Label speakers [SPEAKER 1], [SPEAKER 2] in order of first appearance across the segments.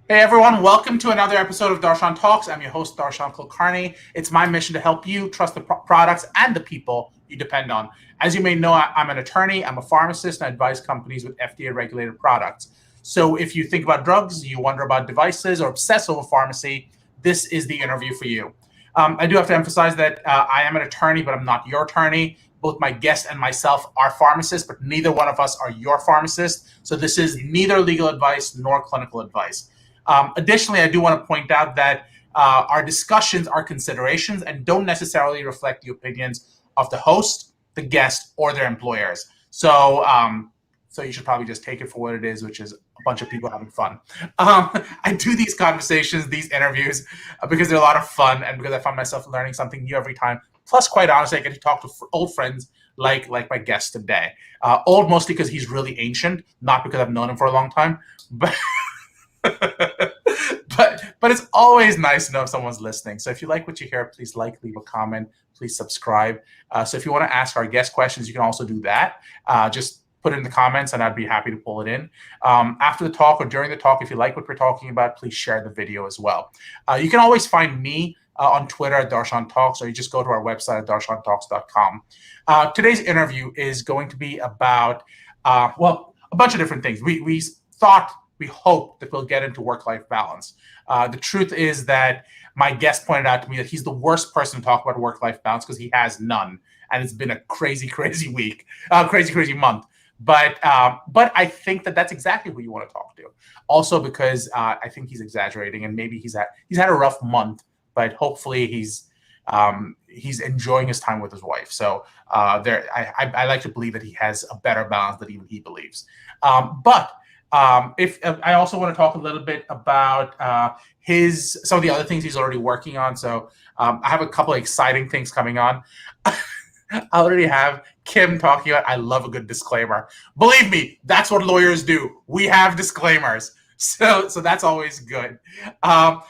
[SPEAKER 1] Hey everyone, welcome to another episode of Darshan Talks. I'm your host, Darshan Kulkarni. It's my mission to help you trust the products and the people you depend on. As you may know, I'm an attorney, I'm a pharmacist, and I advise companies with FDA regulated products. So if you think about drugs, you wonder about devices, or obsess over pharmacy, this is the interview for you. I do have to emphasize that I am an attorney, but I'm not your attorney. Both my guest and myself are pharmacists, but neither one of us are your pharmacist. So this is neither legal advice nor clinical advice. Additionally, I do want to point out that our discussions are considerations and don't necessarily reflect the opinions of the host, the guest, or their employers. So you should probably just take it for what it is, which is a bunch of people having fun. I do these conversations, these interviews, because they're a lot of fun and because I find myself learning something new every time. Plus, quite honestly, I get to talk to old friends like my guest today. Old mostly because he's really ancient, not because I've known him for a long time. But but it's always nice to know if someone's listening. So if you like what you hear, please leave a comment, please subscribe. So if you want to ask our guest questions, you can also do that. Just put it in the comments and I'd be happy to pull it in. After the talk or during the talk, if you like what we're talking about, please share the video as well. You can always find me on Twitter at Darshan Talks, or you just go to our website at darshantalks.com. Today's interview is going to be about, a bunch of different things. We hope that we'll get into work-life balance. The truth is that my guest pointed out to me that he's the worst person to talk about work-life balance because he has none, and it's been a crazy, crazy week, crazy month. But I think that that's exactly who you want to talk to. Also because I think he's exaggerating, and maybe he's had a rough month, but hopefully he's enjoying his time with his wife. So I like to believe that he has a better balance than even he believes. If I also want to talk a little bit about some of the other things he's already working on. So I have a couple of exciting things coming on. I already have Kim talking about, I love a good disclaimer. Believe me, that's what lawyers do. We have disclaimers. So that's always good. I'm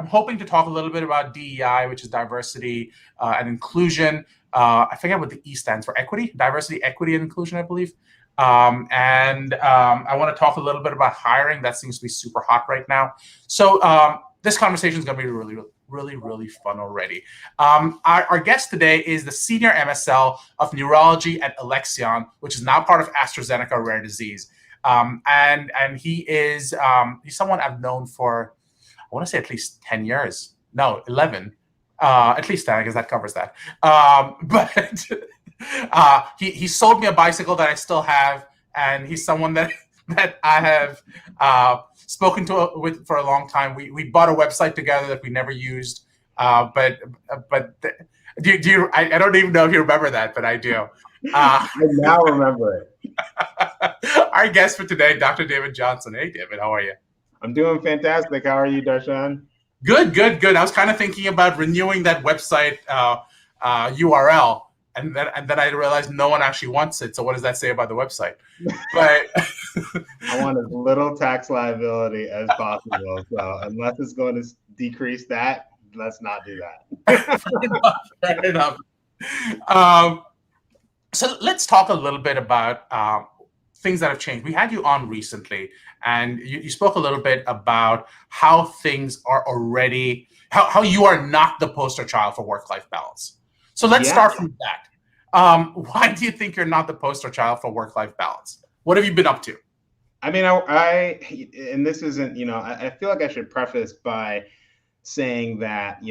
[SPEAKER 1] hoping to talk a little bit about DEI, which is diversity and inclusion. I forget what the E stands for. Equity, diversity, equity, and inclusion, I believe. I want to talk a little bit about hiring. That seems to be super hot right now. So this conversation is going to be really fun already. Our guest today is the Senior MSL of Neurology at Alexion, which is now part of AstraZeneca Rare Disease. And he's someone I've known for, I want to say at least 10 years. No, 11. At least 10, because that covers that. But he sold me a bicycle that I still have, and he's someone that I have spoken with for a long time. We bought a website together that we never used, but do you? I don't even know if you remember that, but I do.
[SPEAKER 2] I now remember it.
[SPEAKER 1] Our guest for today, Dr. David Johson. Hey, David, how are you?
[SPEAKER 2] I'm doing fantastic. How are you, Darshan?
[SPEAKER 1] Good. I was kind of thinking about renewing that website URL, and then I realized no one actually wants it. So what does that say about the website? But
[SPEAKER 2] I want as little tax liability as possible. So unless it's going to decrease that, let's not do that.
[SPEAKER 1] fair enough. So let's talk a little bit about things that have changed. We had you on recently, and you spoke a little bit about how things are already, how you are not the poster child for work-life balance. So let's start from that. Why do you think you're not the poster child for work-life balance? What have you been up to?
[SPEAKER 2] I mean, and this isn't, I feel like I should preface by saying that,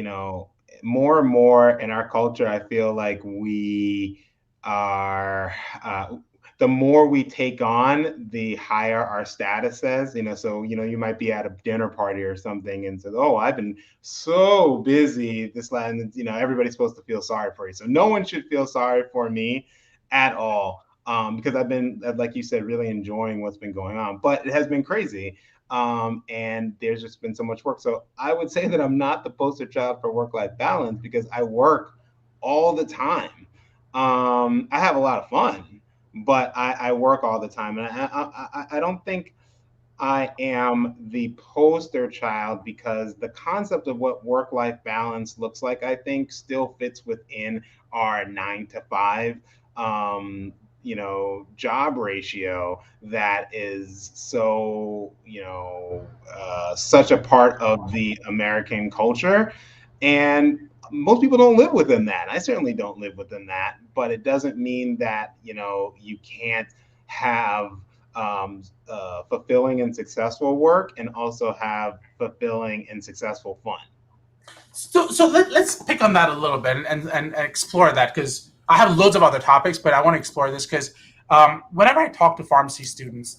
[SPEAKER 2] more and more in our culture, I feel like we are, the more we take on, the higher our status is, so, you might be at a dinner party or something and say, oh, I've been so busy this last, and, everybody's supposed to feel sorry for you. So no one should feel sorry for me at all. Because I've been, like you said, really enjoying what's been going on, but it has been crazy. And there's just been so much work. So I would say that I'm not the poster child for work-life balance because I work all the time. I have a lot of fun, but I work all the time. And I don't think I am the poster child because the concept of what work-life balance looks like, I think, still fits within our 9 to 5 job ratio that is so, such a part of the American culture. And most people don't live within that. I certainly don't live within that, but it doesn't mean that, you can't have fulfilling and successful work and also have fulfilling and successful fun.
[SPEAKER 1] So let's pick on that a little bit and explore that, because I have loads of other topics, but I want to explore this because whenever I talk to pharmacy students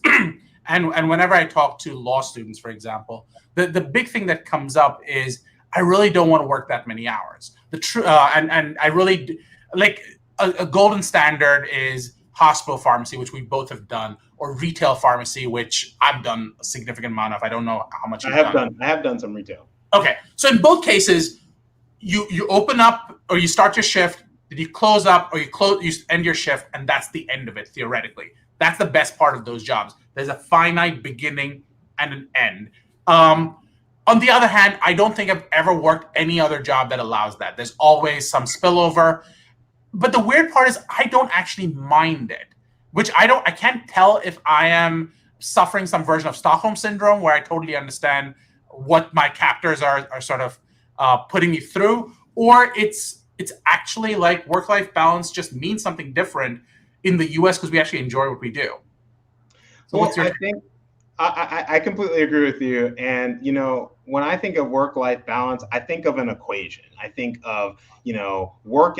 [SPEAKER 1] and whenever I talk to law students, for example, the big thing that comes up is I really don't want to work that many hours. And I really like a golden standard is hospital pharmacy, which we both have done, or retail pharmacy, which I've done a significant amount of. I don't know how much you've done.
[SPEAKER 2] I have done some retail.
[SPEAKER 1] Okay, so in both cases, you open up or you start your shift, then you close up or you end your shift, and that's the end of it theoretically. That's the best part of those jobs. There's a finite beginning and an end. On the other hand, I don't think I've ever worked any other job that allows that. There's always some spillover. But the weird part is I don't actually mind it, which I can't tell if I am suffering some version of Stockholm syndrome where I totally understand what my captors are sort of putting me through, or it's actually like work-life balance just means something different in the US because we actually enjoy what we do. So
[SPEAKER 2] well, I think I completely agree with you. And, when I think of work-life balance, I think of an equation. I think of, work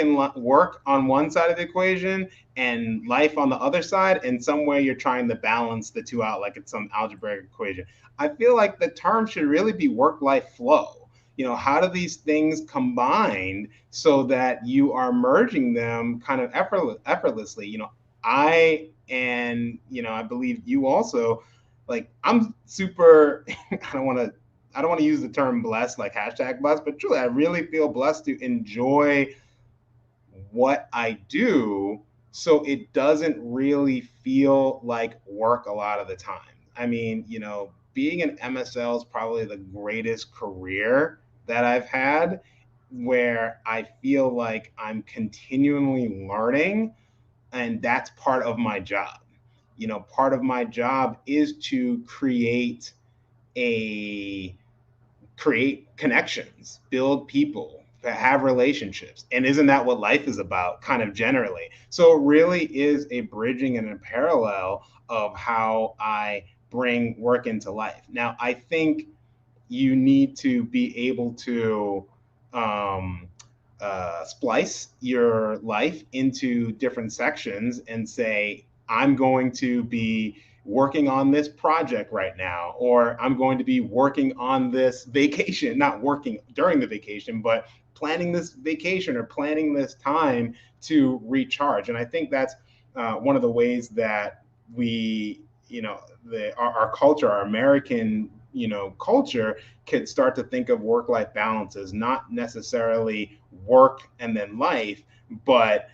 [SPEAKER 2] on one side of the equation and life on the other side. And some way you're trying to balance the two out like it's some algebraic equation. I feel like the term should really be work-life flow. How do these things combine so that you are merging them kind of effortlessly? I believe you also, like, I'm super, I don't want to use the term blessed, like hashtag blessed, but truly, I really feel blessed to enjoy what I do. So it doesn't really feel like work a lot of the time. I mean, being an MSL is probably the greatest career that I've had, where I feel like I'm continually learning, and that's part of my job. Part of my job is to create connections, build people, have relationships. And isn't that what life is about, kind of generally? So it really is a bridging and a parallel of how I bring work into life. Now, I think you need to be able to splice your life into different sections and say, I'm going to be working on this project right now, or I'm going to be working on this vacation, not working during the vacation, but planning this vacation or planning this time to recharge. And I think that's one of the ways that we, our culture, our American, culture could start to think of work-life balance as not necessarily work and then life, but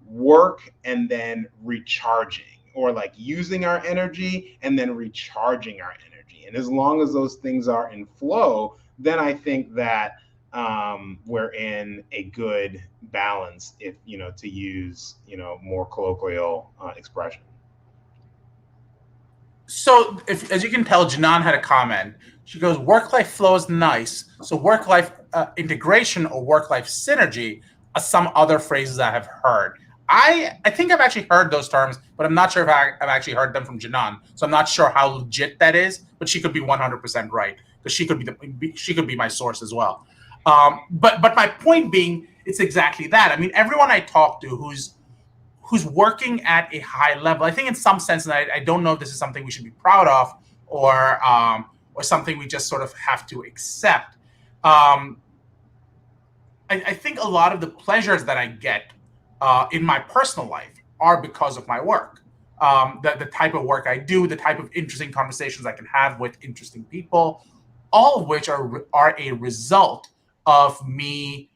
[SPEAKER 2] work and then recharging, or like using our energy and then recharging our energy. And as long as those things are in flow, then I think that we're in a good balance, if, to use, more colloquial expression.
[SPEAKER 1] So, as you can tell, Janan had a comment. She goes, work-life flow is nice. So work-life integration or work-life synergy are some other phrases I have heard. I think I've actually heard those terms, but I'm not sure if I've actually heard them from Janan. So I'm not sure how legit that is, but she could be 100% right, because she could be my source as well. But my point being, it's exactly that. I mean, everyone I talk to who's working at a high level, I think in some sense, and I don't know if this is something we should be proud of or something we just sort of have to accept. I think a lot of the pleasures that I get in my personal life are because of my work. The type of work I do, the type of interesting conversations I can have with interesting people, all of which are a result of me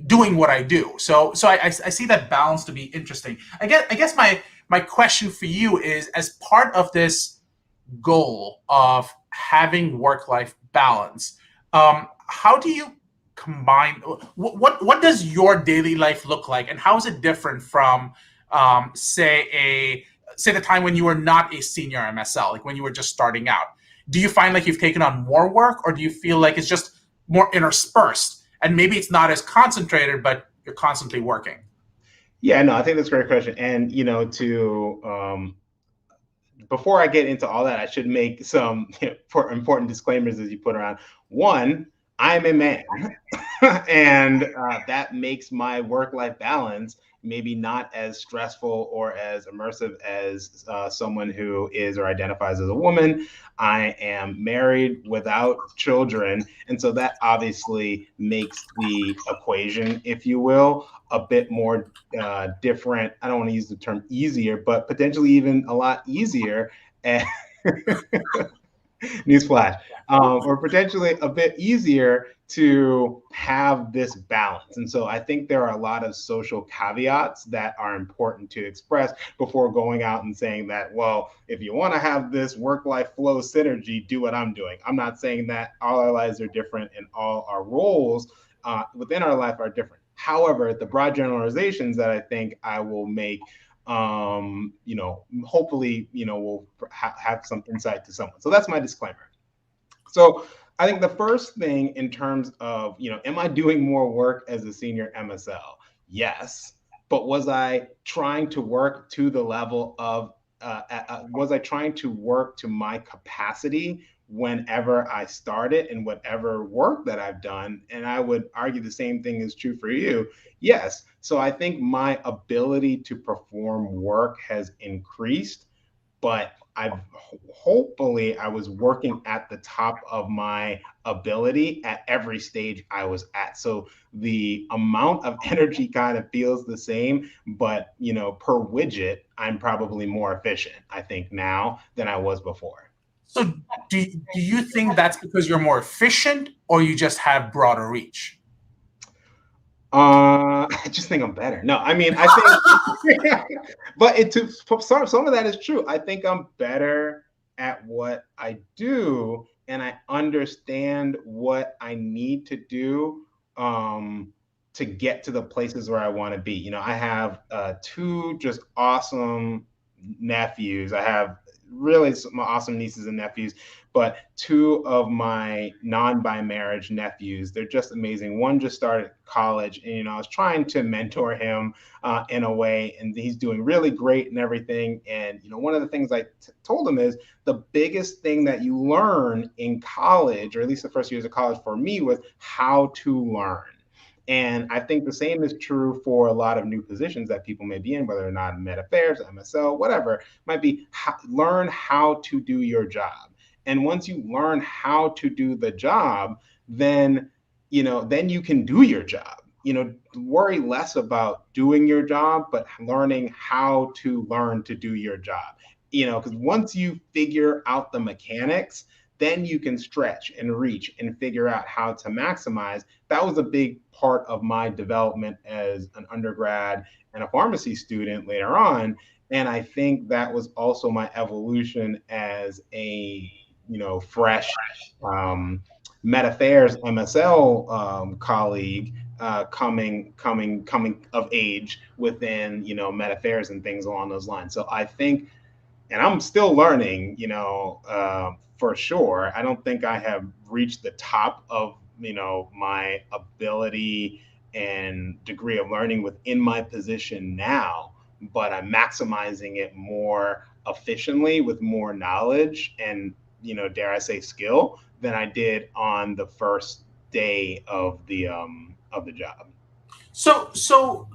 [SPEAKER 1] doing what I do. So I see that balance to be interesting. I guess my question for you is, as part of this goal of having work-life balance, how do you combine, what does your daily life look like, and how is it different from say the time when you were not a senior MSL, like when you were just starting out? Do you find like you've taken on more work, or do you feel like it's just more interspersed and maybe it's not as concentrated, but you're constantly working?
[SPEAKER 2] Yeah, no, I think that's a great question. And, before I get into all that, I should make some important disclaimers as you put around. One, I'm a man, and that makes my work-life balance maybe not as stressful or as immersive as someone who is or identifies as a woman. I am married without children, and so that obviously makes the equation, if you will, a bit more different. I don't want to use the term easier, but potentially even a lot easier. And newsflash, or potentially a bit easier to have this balance. And so I think there are a lot of social caveats that are important to express before going out and saying that, well, if you want to have this work-life flow synergy, do what I'm doing. I'm not saying that all our lives are different and all our roles within our life are different. However, the broad generalizations that I think I will make hopefully, we'll have some insight to someone. So that's my disclaimer. So I think the first thing in terms of, am I doing more work as a senior MSL? Yes. But was I trying to work to the level of, was I trying to work to my capacity whenever I started and whatever work that I've done? And I would argue the same thing is true for you. Yes. So I think my ability to perform work has increased, but hopefully I was working at the top of my ability at every stage I was at. So the amount of energy kind of feels the same, but per widget, I'm probably more efficient, I think, now than I was before.
[SPEAKER 1] So do you think that's because you're more efficient, or you just have broader reach?
[SPEAKER 2] I just think I'm better. No, I mean, I think, but some of that is true. I think I'm better at what I do, and I understand what I need to do to get to the places where I want to be. I have two just awesome nephews. I have really some awesome nieces and nephews, but two of my non-by marriage nephews, they're just amazing. One just started college, and I was trying to mentor him in a way, and he's doing really great and everything. And one of the things I told him is the biggest thing that you learn in college, or at least the first years of college for me, was how to learn. And I think the same is true for a lot of new positions that people may be in, whether or not Med Affairs, MSL, whatever, might be learn how to do your job. And once you learn how to do the job, then you can do your job. Worry less about doing your job, but learning how to learn to do your job. Because once you figure out the mechanics, then you can stretch and reach and figure out how to maximize. That was a big part of my development as an undergrad and a pharmacy student later on. And I think that was also my evolution as a, fresh Med Affairs MSL colleague coming of age within, Med Affairs and things along those lines. So I think, and I'm still learning, for sure. I don't think I have reached the top of, my ability and degree of learning within my position now, but I'm maximizing it more efficiently with more knowledge and, dare I say, skill than I did on the first day of the job.
[SPEAKER 1] So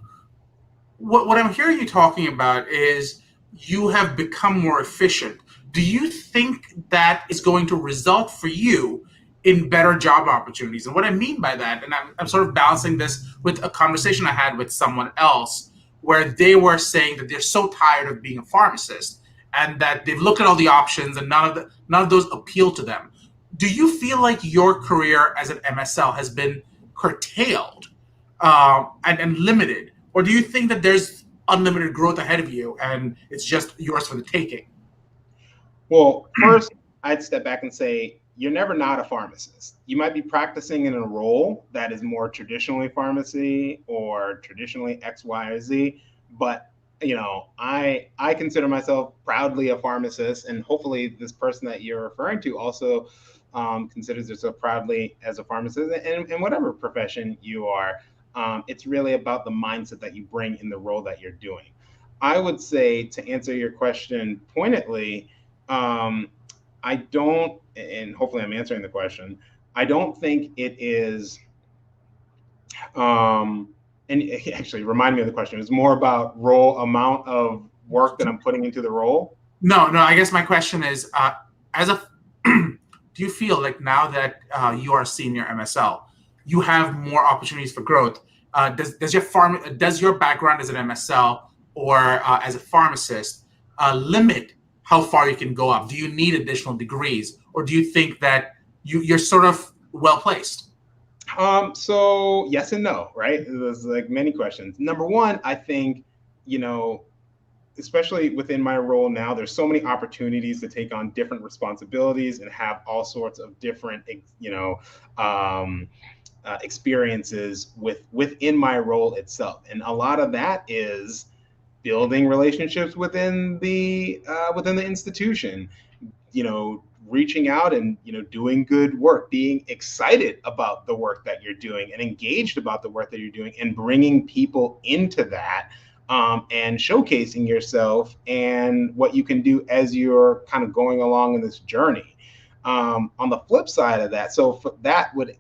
[SPEAKER 1] what I'm hearing you talking about is you have become more efficient. Do you think that is going to result for you in better job opportunities? And what I mean by that, and I'm sort of balancing this with a conversation I had with someone else where they were saying that they're so tired of being a pharmacist and that they've looked at all the options and none of those appeal to them. Do you feel like your career as an MSL has been curtailed and limited? Or do you think that there's unlimited growth ahead of you and it's just yours for the taking?
[SPEAKER 2] Well, first, I'd step back and say, you're never not a pharmacist. You might be practicing in a role that is more traditionally pharmacy or traditionally X, Y, or Z, but I consider myself proudly a pharmacist, and hopefully this person that you're referring to also considers herself proudly as a pharmacist, and whatever profession you are. It's really about the mindset that you bring in the role that you're doing. I would say, to answer your question pointedly, I don't, and hopefully I'm answering the question. I don't think it is. Um, and actually, remind me of the question. It's more about role amount of work that I'm putting into the role.
[SPEAKER 1] No, no. I guess my question is, as a, do you feel like now that you are a senior MSL, you have more opportunities for growth? Does your background as an MSL or as a pharmacist limit how far you can go up? Do you need additional degrees, or do you think that you're sort of well placed?
[SPEAKER 2] So yes and no, right? There's like many questions. Number one, I think, you know, especially within my role now, there's so many opportunities to take on different responsibilities and have all sorts of different, um, experiences within my role itself, and a lot of that is building relationships within the institution, reaching out and doing good work, being excited about the work that you're doing and engaged about the work that you're doing, and bringing people into that, and showcasing yourself and what you can do as you're kind of going along in this journey. On the flip side of that, so that would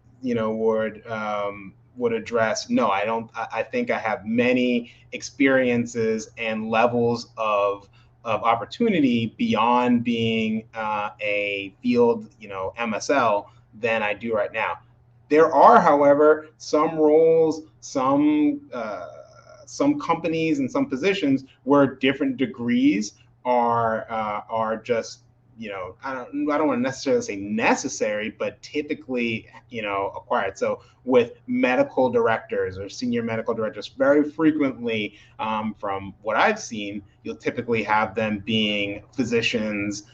[SPEAKER 2] address, no, I don't. I think I have many experiences and levels of opportunity beyond being a field, MSL, than I do right now. There are, however, some roles, some companies, and some positions where different degrees are just, I don't want to necessarily say necessary, but typically, acquired. So with medical directors or senior medical directors, very frequently, from what I've seen, you'll typically have them being physicians,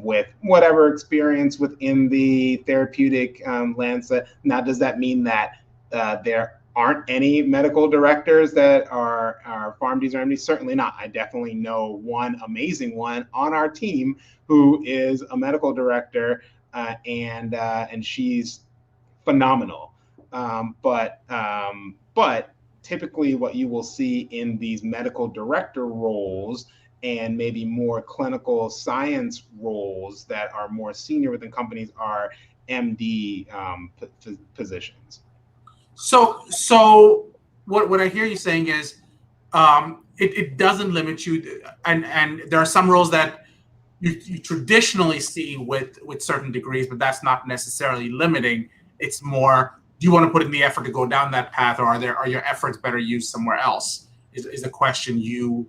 [SPEAKER 2] with whatever experience within the therapeutic landscape. Now, does that mean that there aren't any medical directors that are PharmDs or MDs? Certainly not. I definitely know one amazing one on our team who is a medical director, and she's phenomenal. But typically, what you will see in these medical director roles and maybe more clinical science roles that are more senior within companies are MD positions.
[SPEAKER 1] So what I hear you saying is, it doesn't limit you, and there are some roles that you traditionally see with certain degrees, but that's not necessarily limiting. It's more, do you want to put in the effort to go down that path, or are your efforts better used somewhere else? Is a question you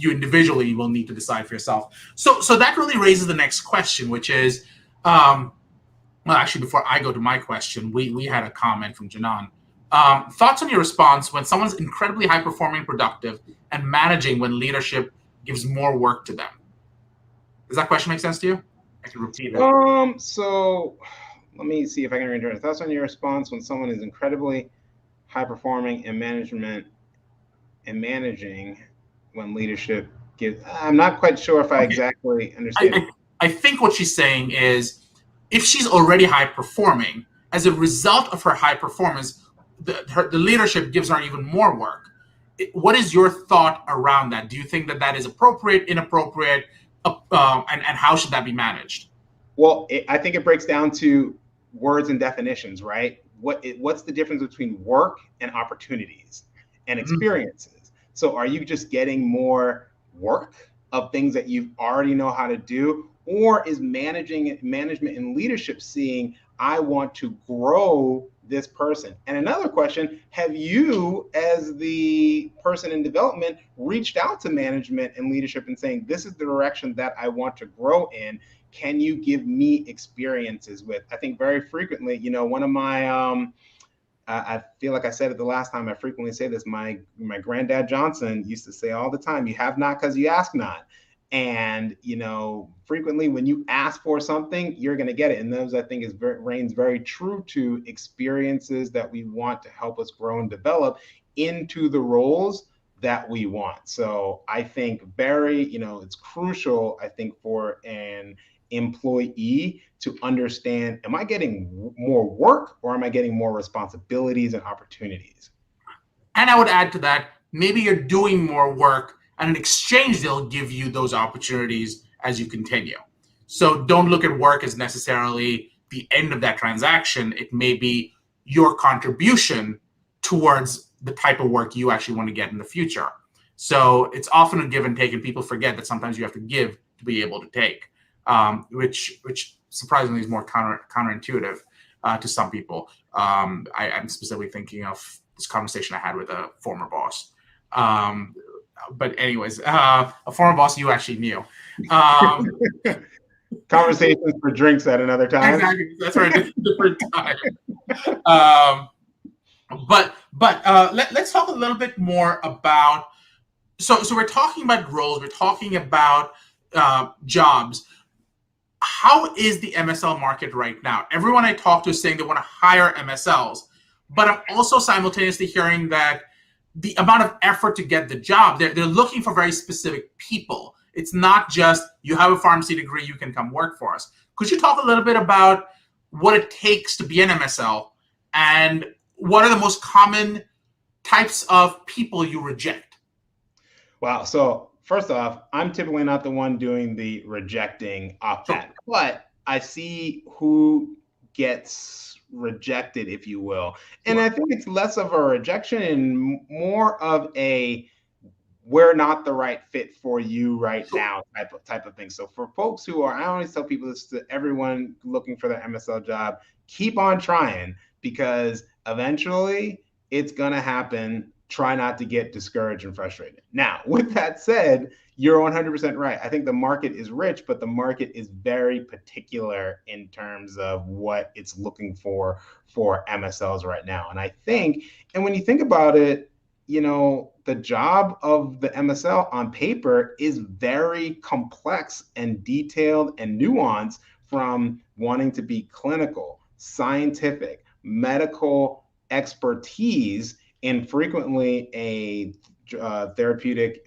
[SPEAKER 1] individually will need to decide for yourself. So that really raises the next question, which is, well, actually, before I go to my question, we had a comment from Janan. Thoughts on your response when someone's incredibly high performing, productive, and managing when leadership gives more work to them? Does that question make sense to you? I can repeat it.
[SPEAKER 2] So let me see if I can return it. Thoughts on your response when someone is incredibly high performing in management and managing when leadership gives. I'm not quite sure if I exactly understand.
[SPEAKER 1] I think what she's saying is, if she's already high performing, as a result of her high performance, the leadership gives her even more work. What is your thought around that? Do you think that is appropriate, inappropriate, and how should that be managed?
[SPEAKER 2] Well, I think it breaks down to words and definitions, right? What's the difference between work and opportunities and experiences? Mm-hmm. So are you just getting more work of things that you already know how to do? Or is management and leadership seeing, I want to grow this person? And another question, have you, as the person in development, reached out to management and leadership and saying, this is the direction that I want to grow in? Can you give me experiences with? I think very frequently, one of my, I feel like I said it the last time, I frequently say this, my granddad Johnson used to say all the time, you have not because you ask not. And, frequently when you ask for something, you're going to get it. And those, I think, reigns very true to experiences that we want to help us grow and develop into the roles that we want. So I think it's crucial, I think, for an employee to understand, am I getting more work or am I getting more responsibilities and opportunities?
[SPEAKER 1] And I would add to that, maybe you're doing more work, and in exchange, they'll give you those opportunities as you continue. So don't look at work as necessarily the end of that transaction. It may be your contribution towards the type of work you actually want to get in the future. So it's often a give and take, and people forget that sometimes you have to give to be able to take, which surprisingly is more counterintuitive to some people. I'm specifically thinking of this conversation I had with a former boss. But anyways, a former boss you actually knew.
[SPEAKER 2] Conversations for drinks at another time.
[SPEAKER 1] Exactly. That's right. Different time. But let's talk a little bit more about. So we're talking about roles. We're talking about jobs. How is the MSL market right now? Everyone I talk to is saying they want to hire MSLs, but I'm also simultaneously hearing that the amount of effort to get the job, they're looking for very specific people. It's not just, you have a pharmacy degree, you can come work for us. Could you talk a little bit about what it takes to be an MSL and what are the most common types of people you reject?
[SPEAKER 2] Wow. So first off, I'm typically not the one doing the rejecting off that, but I see who gets rejected, if you will. And I think it's less of a rejection and more of a, we're not the right fit for you right now type of thing. So for folks who are, I always tell people this to everyone looking for their MSL job, keep on trying, because eventually it's going to happen. Try not to get discouraged and frustrated. Now, with that said, you're 100% right. I think the market is rich, but the market is very particular in terms of what it's looking for MSLs right now. And I think, and when you think about it, the job of the MSL on paper is very complex and detailed and nuanced, from wanting to be clinical, scientific, medical expertise in frequently a therapeutic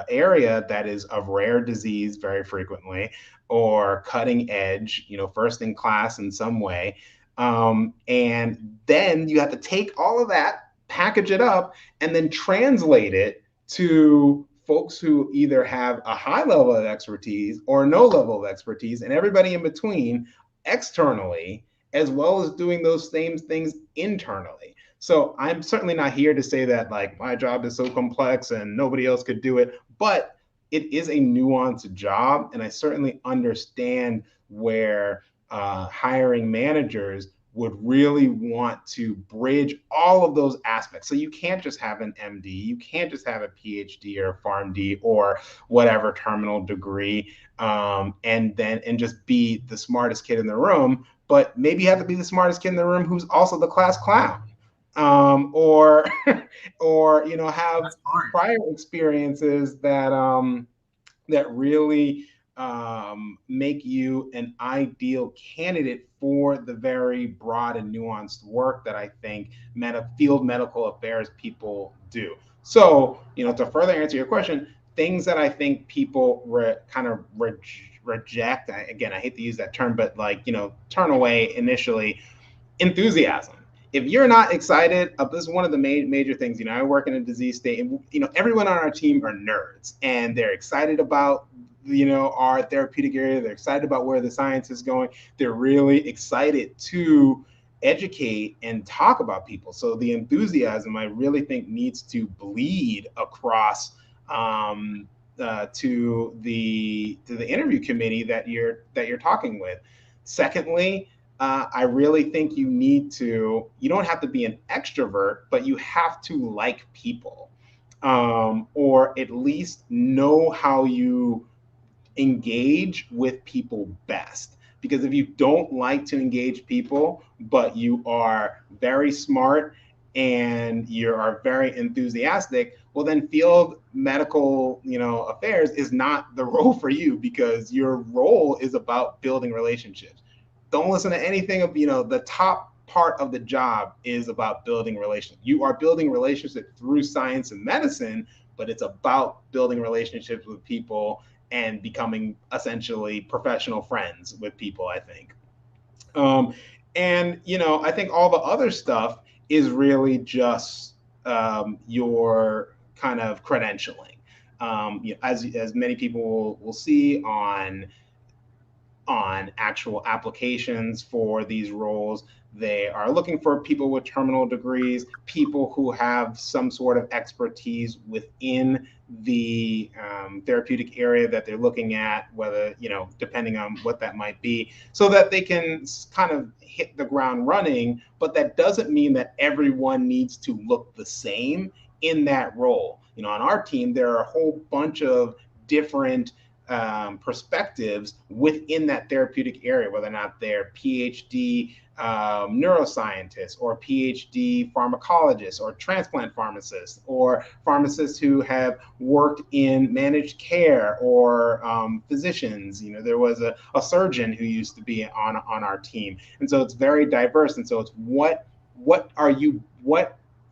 [SPEAKER 2] area that is of rare disease very frequently, or cutting edge, first in class in some way. And then you have to take all of that, package it up, and then translate it to folks who either have a high level of expertise or no level of expertise, and everybody in between externally, as well as doing those same things internally. So I'm certainly not here to say that like my job is so complex and nobody else could do it, but it is a nuanced job. And I certainly understand where hiring managers would really want to bridge all of those aspects. So you can't just have an MD, you can't just have a PhD or a PharmD or whatever terminal degree, and just be the smartest kid in the room, but maybe you have to be the smartest kid in the room who's also the class clown, or have prior experiences that really make you an ideal candidate for the very broad and nuanced work that I think field medical affairs people do. So, to further answer your question, things that I think people reject, again, I hate to use that term, but turn away initially, enthusiasm. If you're not excited, this is one of the major things. I work in a disease state, and everyone on our team are nerds, and they're excited about our therapeutic area. They're excited about where the science is going. They're really excited to educate and talk about people. So the enthusiasm, I really think, needs to bleed across to the interview committee that you're talking with. Secondly, I really think you don't have to be an extrovert, but you have to like people, or at least know how you engage with people best. Because if you don't like to engage people, but you are very smart and you are very enthusiastic, well, then field medical, affairs is not the role for you, because your role is about building relationships. Don't listen to anything of, the top part of the job is about building relationships. You are building relationships through science and medicine, but it's about building relationships with people and becoming essentially professional friends with people, I think. And I think all the other stuff is really just your kind of credentialing. As many people will see on actual applications for these roles, they are looking for people with terminal degrees, people who have some sort of expertise within the therapeutic area that they're looking at, whether, depending on what that might be, so that they can kind of hit the ground running. But that doesn't mean that everyone needs to look the same in that role. On our team, there are a whole bunch of different perspectives within that therapeutic area, whether or not they're PhD neuroscientists or PhD pharmacologists or transplant pharmacists or pharmacists who have worked in managed care or physicians. There was a surgeon who used to be on our team. And so it's very diverse. And so it's what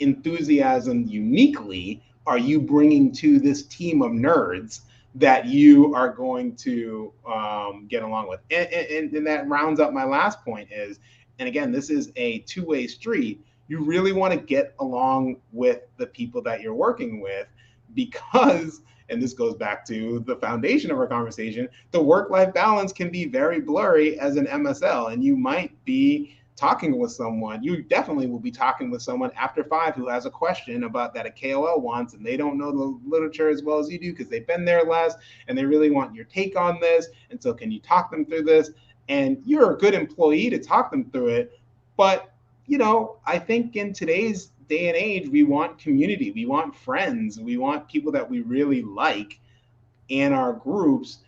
[SPEAKER 2] enthusiasm uniquely are you bringing to this team of nerds that you are going to get along with? And that rounds up my last point is, and again, this is a two-way street. You really want to get along with the people that you're working with, because, and this goes back to the foundation of our conversation, the work-life balance can be very blurry as an MSL, and you might be talking with someone, you definitely will be talking with someone after 5 who has a question about that a KOL wants, and they don't know the literature as well as you do because they've been there less, and they really want your take on this. And so can you talk them through this? And you're a good employee to talk them through it. But, I think in today's day and age, we want community, we want friends, we want people that we really like in our groups,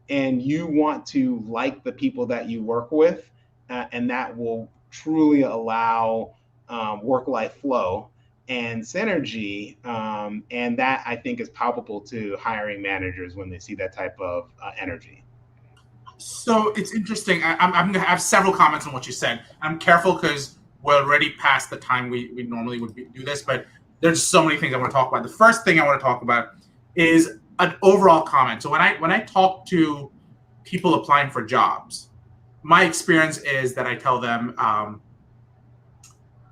[SPEAKER 2] and you want to like the people that you work with, and that will truly allow work-life flow and synergy, and that I think is palpable to hiring managers when they see that type of energy.
[SPEAKER 1] So it's interesting. I'm going to have several comments on what you said. I'm careful because we're already past the time we normally would do this, but there's so many things I want to talk about. The first thing I want to talk about is an overall comment. So when I talk to people applying for jobs, my experience is that I tell them,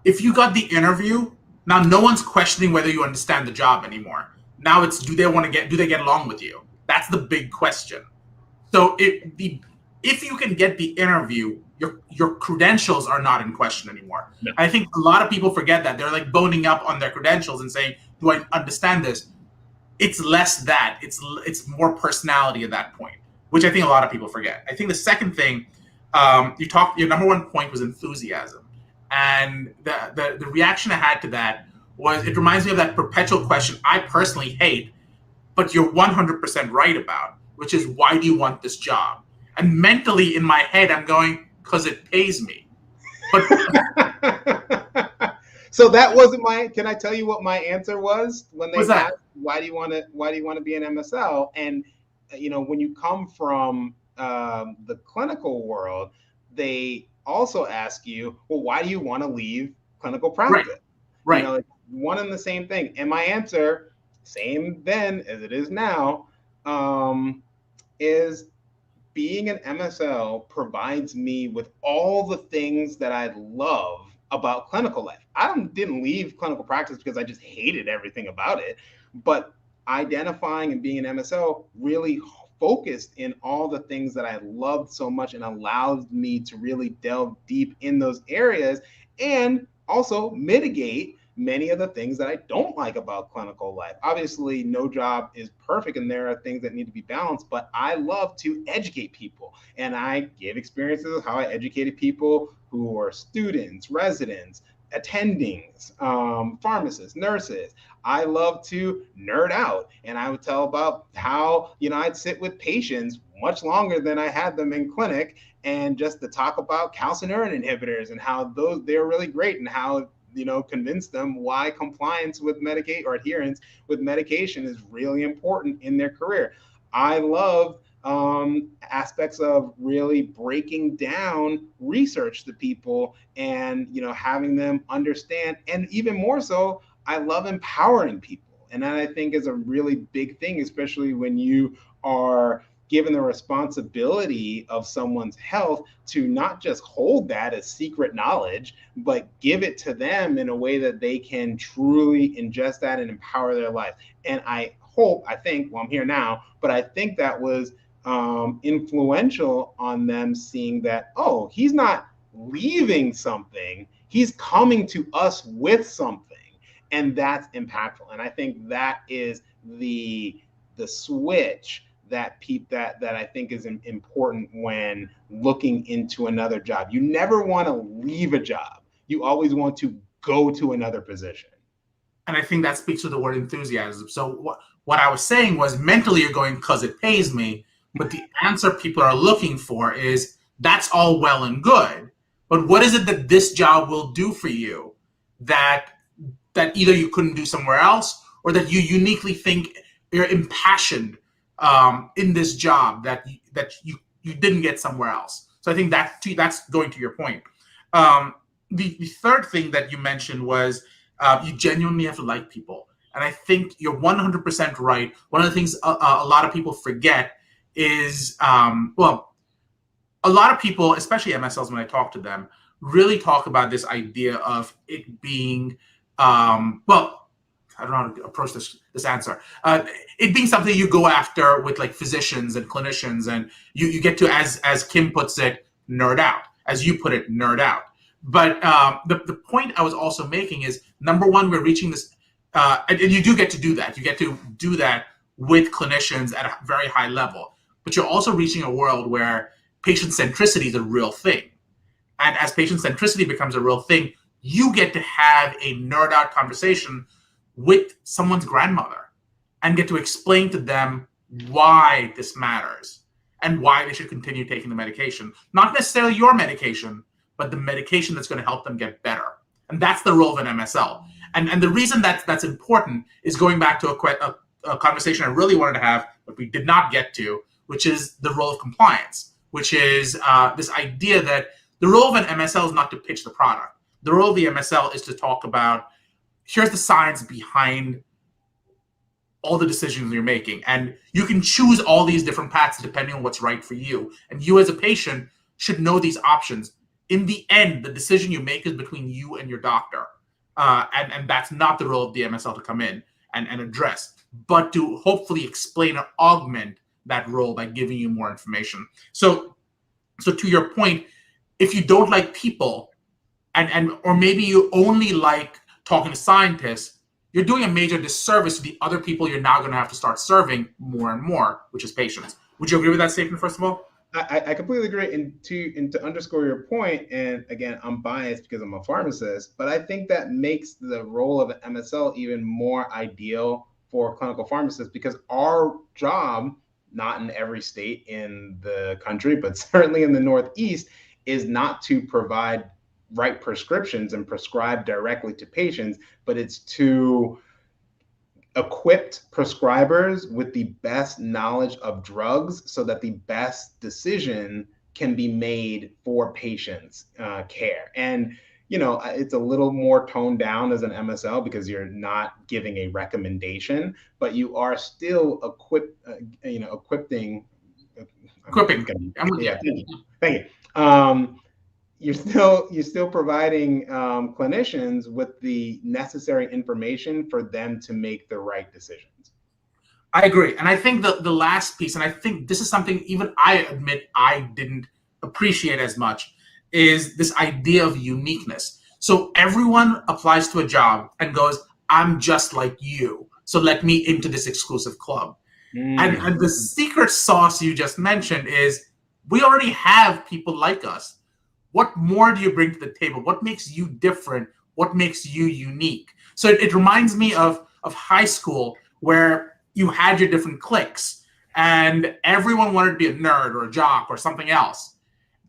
[SPEAKER 1] if you got the interview, now no one's questioning whether you understand the job anymore. Now it's, do they get along with you? That's the big question. So if you can get the interview, your credentials are not in question anymore.
[SPEAKER 2] No.
[SPEAKER 1] I think a lot of people forget that. They're like boning up on their credentials and saying, do I understand this? It's less that. It's more personality at that point, which I think a lot of people forget. I think the second thing, your number one point was enthusiasm. And the reaction I had to that was, it reminds me of that perpetual question I personally hate, but you're 100% right about, which is, why do you want this job? And mentally in my head, I'm going, because it pays me. But
[SPEAKER 2] so that wasn't can I tell you what my answer was when they asked, why do you want to be an MSL? And when you come from the clinical world, they also ask you, well, why do you want to leave clinical practice?
[SPEAKER 1] Right.
[SPEAKER 2] It's one and the same thing. And my answer, same then as it is now, is being an MSL provides me with all the things that I love about clinical life. I didn't leave clinical practice because I just hated everything about it, but identifying and being an MSL really focused in all the things that I loved so much, and allowed me to really delve deep in those areas, and also mitigate many of the things that I don't like about clinical life. Obviously, no job is perfect, and there are things that need to be balanced, but I love to educate people. And I give experiences of how I educated people who are students, residents, attendings, pharmacists, nurses. I love to nerd out, and I would tell about how, I'd sit with patients much longer than I had them in clinic, and just to talk about calcineurin inhibitors and how they're really great, and how convince them why compliance with Medicaid or adherence with medication is really important in their career. I love aspects of really breaking down research to people and, having them understand. And even more so, I love empowering people. And that, I think, is a really big thing, especially when you are given the responsibility of someone's health, to not just hold that as secret knowledge, but give it to them in a way that they can truly ingest that and empower their life. And I think, well, I'm here now, but I think that was influential on them seeing that, oh, he's not leaving something, he's coming to us with something. And that's impactful. And I think that is the switch that I think is important when looking into another job. You never want to leave a job. You always want to go to another position.
[SPEAKER 1] And I think that speaks to the word enthusiasm. So what I was saying was, mentally you're going, because it pays me. But the answer people are looking for is, that's all well and good, but what is it that this job will do for you that either you couldn't do somewhere else, or that you uniquely think you're impassioned in this job that you didn't get somewhere else. So I think that's going to your point. The third thing that you mentioned was you genuinely have to like people. And I think you're 100% right. One of the things a lot of people forget is, a lot of people, especially MSLs, when I talk to them, really talk about this idea of it being, I don't know how to approach this answer. It being something you go after with like physicians and clinicians, and you get to, as Kim puts it, nerd out. As you put it, nerd out. But the point I was also making is, number one, we're reaching this, and you do get to do that. You get to do that with clinicians at a very high level. But you're also reaching a world where patient centricity is a real thing. And as patient centricity becomes a real thing, you get to have a nerd out conversation with someone's grandmother and get to explain to them why this matters and why they should continue taking the medication. Not necessarily your medication, but the medication that's going to help them get better. And that's the role of an MSL. And the reason that's important is going back to a conversation I really wanted to have, but we did not get to, which is the role of compliance, which is this idea that the role of an MSL is not to pitch the product. The role of the MSL is to talk about, here's the science behind all the decisions you're making. And you can choose all these different paths depending on what's right for you. And you as a patient should know these options. In the end, the decision you make is between you and your doctor. And that's not the role of the MSL to come in and address, but to hopefully explain or augment that role by giving you more information. So to your point, if you don't like people, or maybe you only like talking to scientists, you're doing a major disservice to the other people you're now going to have to start serving more and more, which is patients. Would you agree with that statement, first of all?
[SPEAKER 2] I completely agree. And to underscore your point, and again, I'm biased because I'm a pharmacist, but I think that makes the role of an MSL even more ideal for clinical pharmacists, because our job, not in every state in the country, but certainly in the Northeast, is not to provide right prescriptions and prescribe directly to patients, but it's to equip prescribers with the best knowledge of drugs so that the best decision can be made for patients' care. And it's a little more toned down as an MSL because you're not giving a recommendation, but you are still equipping. Yeah, thank you. You're still providing clinicians with the necessary information for them to make the right decisions.
[SPEAKER 1] I agree. And I think the last piece, and I think this is something even I admit I didn't appreciate as much, is this idea of uniqueness. So everyone applies to a job and goes, I'm just like you, so let me into this exclusive club. And the secret sauce you just mentioned is, we already have people like us. What more do you bring to the table? What makes you different? What makes you unique? So it reminds me of high school, where you had your different cliques and everyone wanted to be a nerd or a jock or something else.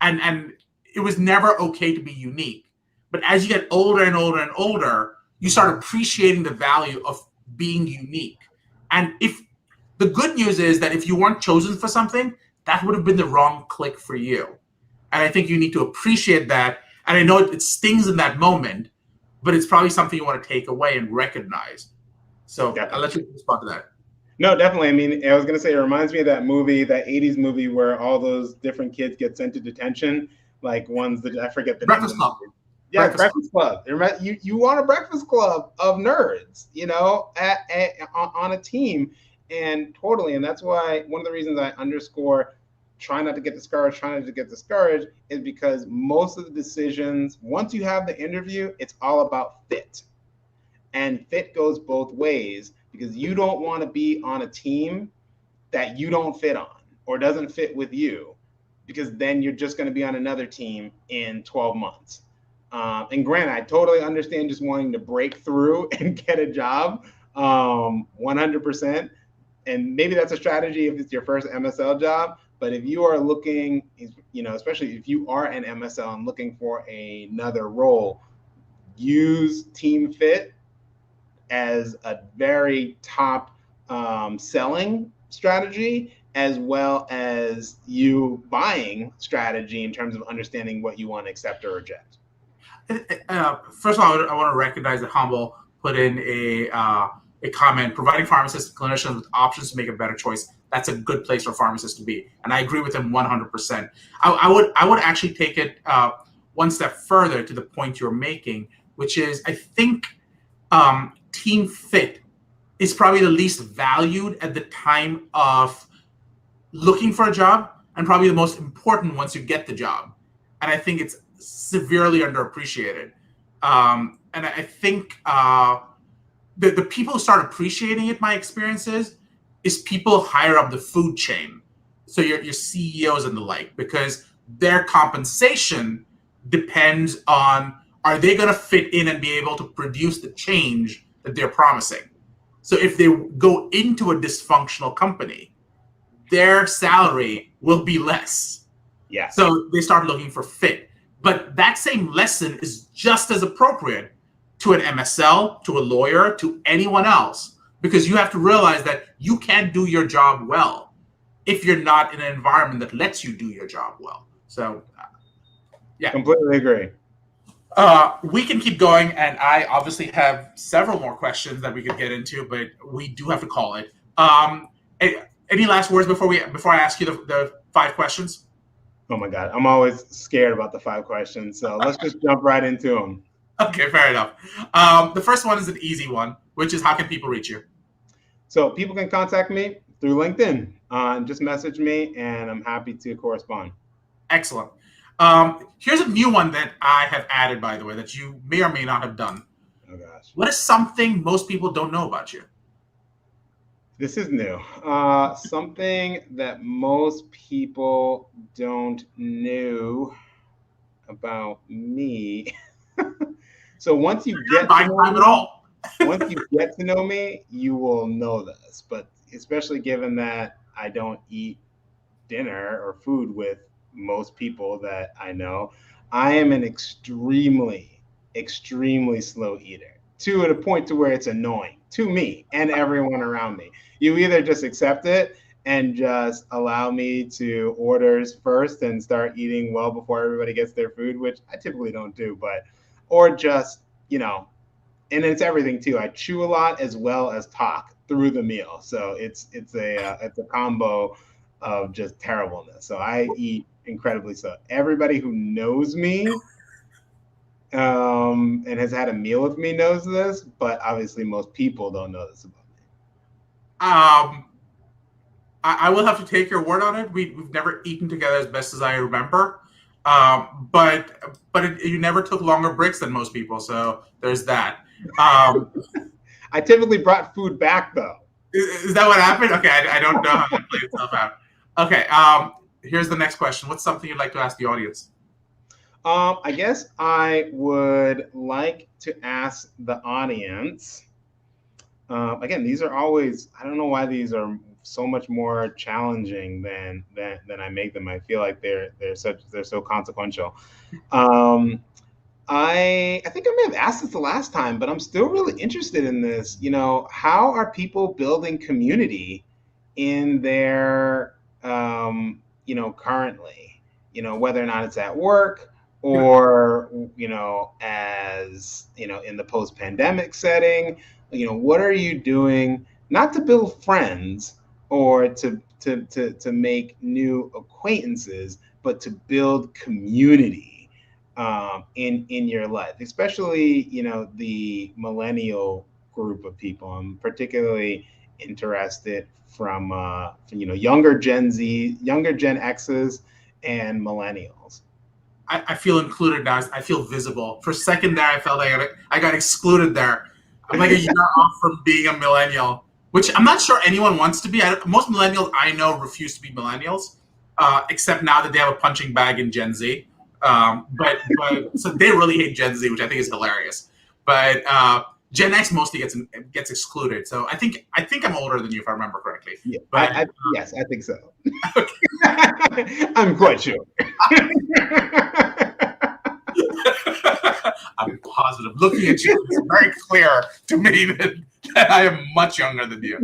[SPEAKER 1] And it was never okay to be unique. But as you get older and older and older, you start appreciating the value of being unique. And if the good news is that if you weren't chosen for something, that would have been the wrong click for you. And I think you need to appreciate that. And I know it stings in that moment, but it's probably something you want to take away and recognize. So
[SPEAKER 2] Definitely.
[SPEAKER 1] I'll let you respond to that.
[SPEAKER 2] No, definitely. I mean, I was going to say, it reminds me of that movie, that 80s movie where all those different kids get sent to detention. Like ones that I forget the
[SPEAKER 1] Breakfast
[SPEAKER 2] name.
[SPEAKER 1] Club.
[SPEAKER 2] Yeah, Breakfast Club. You want a breakfast club of nerds, on a team. And totally. And that's why one of the reasons I underscore try not to get discouraged is because most of the decisions, once you have the interview, it's all about fit. And fit goes both ways, because you don't want to be on a team that you don't fit on or doesn't fit with you, because then you're just going to be on another team in 12 months. And granted, I totally understand just wanting to break through and get a job, 100%. And maybe that's a strategy if it's your first MSL job. But if you are looking, especially if you are an MSL and looking for another role, use team fit as a very top selling strategy, as well as you buying strategy in terms of understanding what you want to accept or reject.
[SPEAKER 1] First of all, I want to recognize that Humble put in a comment: providing pharmacists and clinicians with options to make a better choice. That's a good place for pharmacists to be, and I agree with him 100%. I would actually take it one step further to the point you're making, which is I think team fit is probably the least valued at the time of looking for a job, and probably the most important once you get the job. And I think it's severely underappreciated. And I think the people who start appreciating it, my experience is people higher up the food chain. So your CEOs and the like, because their compensation depends on, are they going to fit in and be able to produce the change that they're promising? So if they go into a dysfunctional company, their salary will be less.
[SPEAKER 2] Yeah.
[SPEAKER 1] So they start looking for fit. But that same lesson is just as appropriate to an MSL, to a lawyer, to anyone else, because you have to realize that you can't do your job well if you're not in an environment that lets you do your job well. So, yeah.
[SPEAKER 2] Completely agree.
[SPEAKER 1] We can keep going, and I obviously have several more questions that we could get into, but we do have to call it. Any last words before I ask you the 5 questions?
[SPEAKER 2] Oh my God, I'm always scared about the 5 questions, so let's just jump right into them.
[SPEAKER 1] Okay, fair enough. The first one is an easy one, which is, how can people reach you?
[SPEAKER 2] So people can contact me through LinkedIn. Just message me, and I'm happy to correspond.
[SPEAKER 1] Excellent. Here's a new one that I have added, by the way, that you may or may not have done.
[SPEAKER 2] Oh gosh.
[SPEAKER 1] What is something most people don't know about you?
[SPEAKER 2] This is new. Something that most people don't know about me. So once you get
[SPEAKER 1] buying time at all.
[SPEAKER 2] Once you get to know me, you will know this. But especially given that I don't eat dinner or food with most people that I know, I am an extremely, extremely slow eater, to a point to where it's annoying to me and everyone around me. You either just accept it and just allow me to order first and start eating well before everybody gets their food, which I typically don't do, or just, and it's everything too. I chew a lot as well as talk through the meal. So it's a combo of just terribleness. So I eat incredibly slow. Everybody who knows me and has had a meal with me knows this, but obviously most people don't know this about me.
[SPEAKER 1] I will have to take your word on it. We've never eaten together as best as I remember. But you never took longer breaks than most people, so there's that.
[SPEAKER 2] I typically brought food back, though.
[SPEAKER 1] Is that what happened? Okay, I don't know how that played itself out. Okay, here's the next question. What's something you'd like to ask the audience?
[SPEAKER 2] I guess I would like to ask the audience. Again, these are always, I don't know why these are so much more challenging than I make them. I feel like they're so consequential. I think I may have asked this the last time, but I'm still really interested in this. How are people building community in their currently, whether or not it's at work or, as, in the post-pandemic setting, what are you doing not to build friends or to make new acquaintances, but to build community in your life, especially, the millennial group of people. I'm particularly interested from younger Gen Z, younger Gen X's, and millennials.
[SPEAKER 1] I feel included now. I feel visible. For a second there, I felt like I got excluded there. I'm like a year off from being a millennial, which I'm not sure anyone wants to be. Most millennials I know refuse to be millennials, except now that they have a punching bag in Gen Z. But so they really hate Gen Z, which I think is hilarious. But Gen X mostly gets excluded. So I think I'm older than you if I remember correctly.
[SPEAKER 2] Yeah,
[SPEAKER 1] but,
[SPEAKER 2] yes, I think so. I'm quite sure.
[SPEAKER 1] I'm positive. Looking at you, it's very clear to me that I am much younger than you.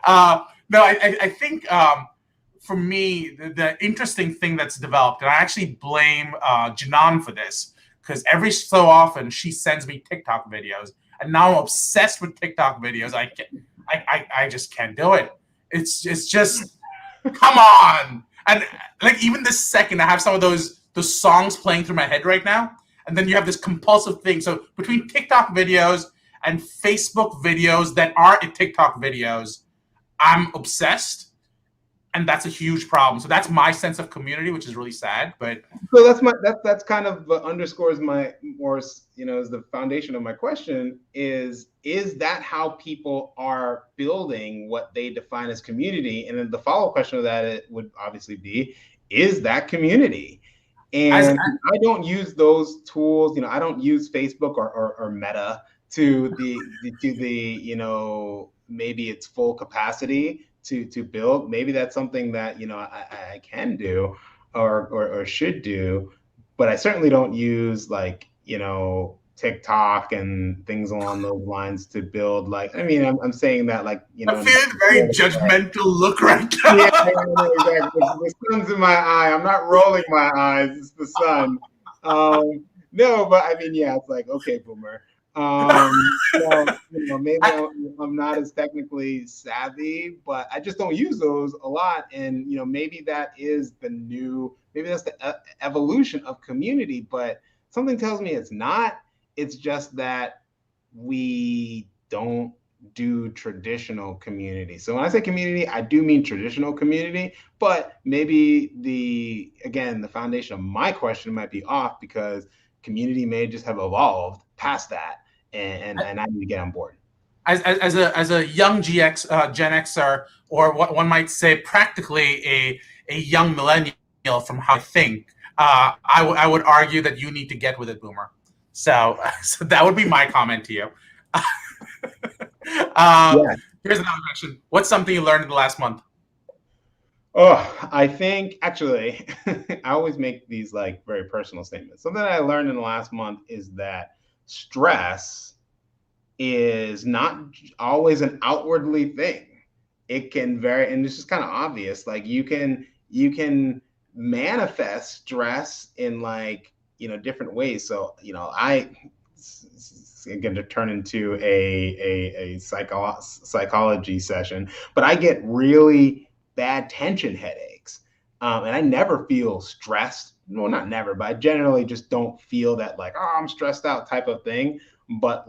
[SPEAKER 1] No, I think for me, the interesting thing that's developed, and I actually blame Janan for this, because every so often she sends me TikTok videos, and now I'm obsessed with TikTok videos. I just can't do it. It's just come on. And like even this second, I have some of those songs playing through my head right now, and then you have this compulsive thing. So between TikTok videos and Facebook videos that are TikTok videos, I'm obsessed. And that's a huge problem. So that's my sense of community, which is really sad. But
[SPEAKER 2] so that's kind of underscores my more, is the foundation of my question is that how people are building what they define as community? And then the follow-up question of that it would obviously be, is that community? And I don't use those tools. I don't use Facebook or Meta to the maybe its full capacity to build. Maybe that's something that I can do or should do, but I certainly don't use TikTok and things along those lines to build. I'm saying that
[SPEAKER 1] I feel a very judgmental look right now.
[SPEAKER 2] Yeah, exactly. The sun's in my eye. I'm not rolling my eyes. It's the sun. No, but it's like, okay, boomer. Maybe I'm not as technically savvy, but I just don't use those a lot. And maybe that is maybe that's the evolution of community. But something tells me it's not. It's just that we don't do traditional community. So when I say community, I do mean traditional community. But maybe the foundation of my question might be off, because community may just have evolved past that, and I need to get on board.
[SPEAKER 1] As a young Gen Xer, or what one might say practically a young millennial from how I think, I would argue that you need to get with it, boomer. So that would be my comment to you. Here's another question. What's something you learned in the last month?
[SPEAKER 2] Oh, I think actually, I always make these very personal statements. Something that I learned in the last month is that stress is not always an outwardly thing. It can vary, and this is kind of obvious. Like you can manifest stress in different ways. So going to turn into a psychology session, but I get really bad tension headaches, and I never feel stressed. Well, not never, but I generally just don't feel that I'm stressed out type of thing. But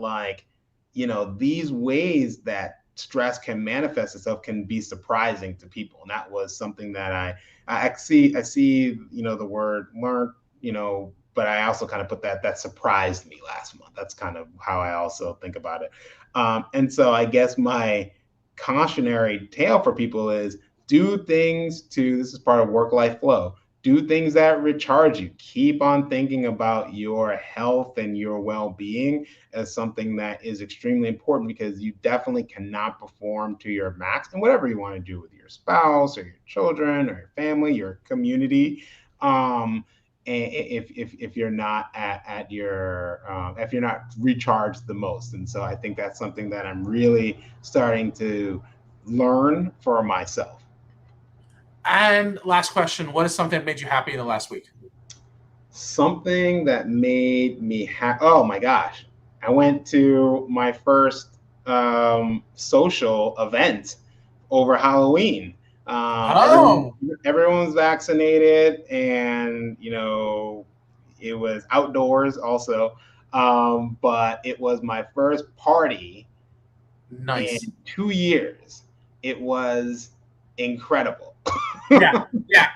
[SPEAKER 2] these ways that stress can manifest itself can be surprising to people, and that was something that I see the word learn, but I also kind of put that surprised me last month. That's kind of how I also think about it. And so I guess my cautionary tale for people is do things this is part of work-life flow. Do things that recharge you. Keep on thinking about your health and your well-being as something that is extremely important, because you definitely cannot perform to your max in whatever you want to do with your spouse or your children or your family, your community. If you're not at your if you're not recharged the most. And so I think that's something that I'm really starting to learn for myself.
[SPEAKER 1] And last question, what is something that made you happy in the last week?
[SPEAKER 2] Something that made me happy. Oh my gosh. I went to my first social event over Halloween.
[SPEAKER 1] Oh,
[SPEAKER 2] Everyone's vaccinated, and it was outdoors also. But it was my first party in
[SPEAKER 1] nice.
[SPEAKER 2] 2 years. It was incredible.
[SPEAKER 1] Yeah, yeah.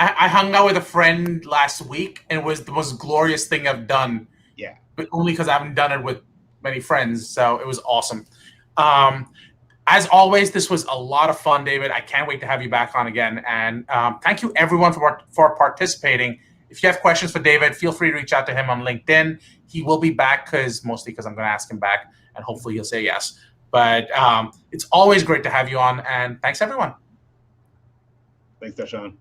[SPEAKER 1] I hung out with a friend last week, and it was the most glorious thing I've done.
[SPEAKER 2] Yeah.
[SPEAKER 1] But only because I haven't done it with many friends, so it was awesome. Um, as always, this was a lot of fun, David. I can't wait to have you back on again. And thank you, everyone, for participating. If you have questions for David, feel free to reach out to him on LinkedIn. He will be back mostly because I'm going to ask him back, and hopefully he'll say yes. But it's always great to have you on, and thanks, everyone.
[SPEAKER 2] Thanks, Darshan.